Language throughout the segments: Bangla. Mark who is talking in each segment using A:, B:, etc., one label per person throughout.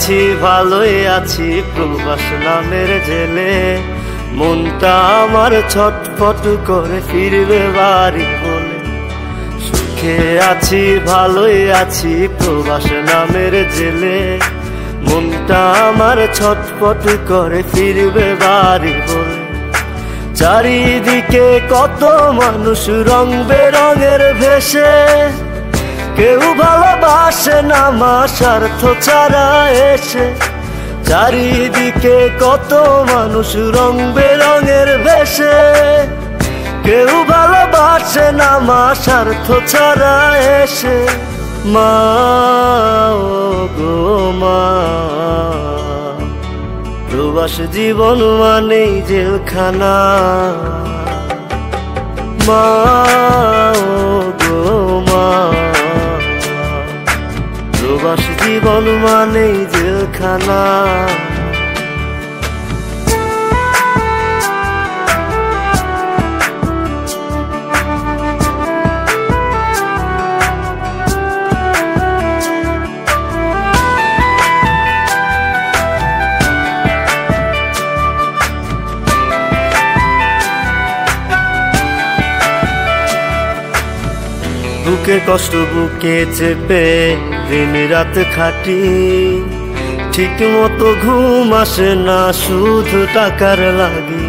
A: আছি ভালোই আছি প্রবাস নামের জেলে, মনটা আমার ছটফট করে ফিরবে বাড়ি বলে। সুখে আছি ভালোই আছি প্রবাস নামের জেলে, মনটা আমার ছটফট করে ফিরবে বাড়ি বলে। চারিদিকে কত মানুষ রং বেরঙের ভেসে, কেউ ভালোবাসে না মা স্বার্থ ছাড়া এসে। চারিদিকে কত মানুষ রং বেরঙের ভেসে, কেউ ভালোবাসে না মা স্বার্থ ছাড়া এসে। মা ও গো মা, প্রবাস জীবন মানেই জেলখানা। মা ও গো মা, প্রবাস জীবন মানেই জেলখানা। বুকের কষ্ট বুকে চেপে দিন রাত খাটি, ঠিক মতো ঘুম আসে না শুধু টাকার লাগি।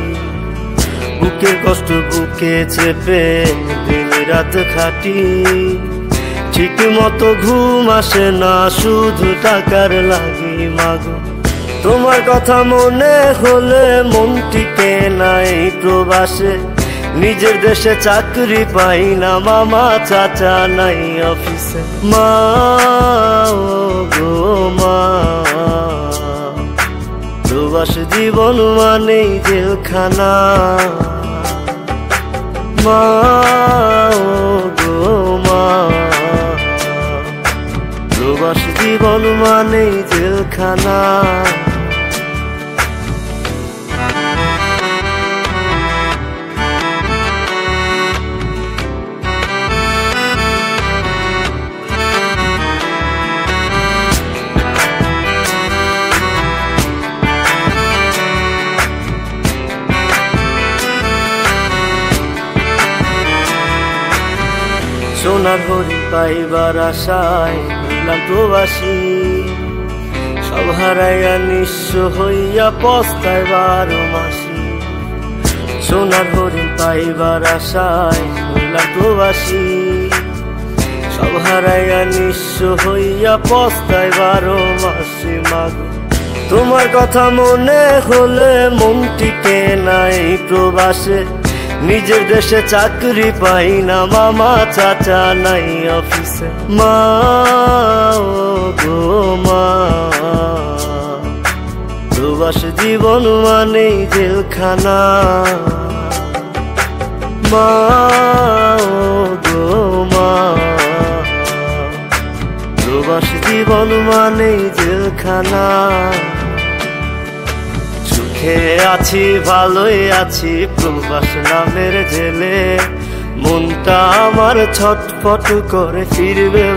A: বুকের কষ্ট বুকে চেপে দিন রাত খাটি, ঠিক মতো ঘুম আসে না শুধু টাকার লাগি। মাগো তোমার কথা মনে হলে মন টিকে নাই প্রবাসে। নিজের দেশে চাকরি পাই না মামা চাচা নাই অফিসে। মা ও গো মা, প্রবাস জীবন মানেই জেলখানা। মা ও গো মা, প্রবাস জীবন মানেই জেলখানা। সোনার হরিণ পাইবার আশায় হইলাম প্রবাসী, সব হারাইয়া নিঃস্ব হইয়া পস্তায় 12 মাসি। সোনার হরিণ পাইবার আশায় হইলাম প্রবাসী, সব হারাইয়া নিঃস্ব হইয়া পস্তায় 12 মাসি। মাগো তোমার কথা মনে হলে মন টিকে নাই প্রবাসে। নিজের দেশে চাকরি পাই না মামা চাচা নাই অফিসে। মা ও গো মা, প্রবাস জীবন মানেই জেলখানা। মা ও গো মা, প্রবাস জীবন মানেই জেলখানা। সুখে আছি ভালোই আছি প্রবাস নামের জেলে, মনটা আমার ছটফট করে ফিরবে।